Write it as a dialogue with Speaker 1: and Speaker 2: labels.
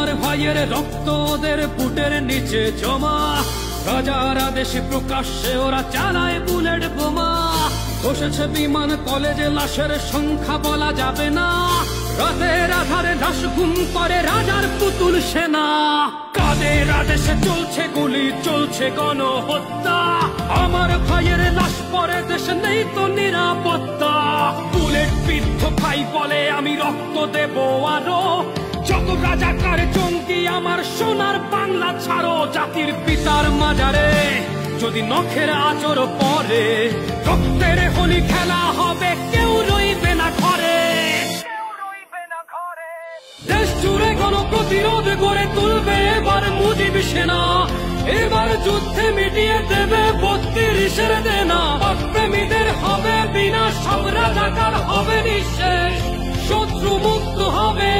Speaker 1: আমার ভাইয়ের রক্ত ওদের বুটের নিচে জমা, রাজার আদেশে প্রকাশ্যে ওরা চালায় বুলেট বোমা। বসেছে বিমান কলেজে, লাশের সংখ্যা বলা যাবে না, রাতের আধারে লাশ গুম করে রাজার পুতুল সেনা। কাদের আদেশে চলছে গুলি, চলছে গণহত্যা, আমার ভাইয়ের লাশ পরে দেশে নেই তো নিরাপত্তা। বুলেট বিদ্ধ ভাই বলে আমি রক্ত দেব আরো, যত রাজাকার জঙ্গি আমার সোনার বাংলা ছাড়ো। জাতির পিতার মাজারে যদি নখের আচর পরে, রক্তের হোলি খেলা হবে, কেউ রইবে না ঘরে। দেশ জুড়ে গণপ্রতিরোধ গড়ে তুলবে এবার মুজিব সেনা, এবার যুদ্ধে মিটিয়ে দেবে ৩২-এর দেনা। প্রেমীদের হবে বিনাশ, সব রাজাকার হবে নিঃশেষ, শত্রু মুক্ত হবে।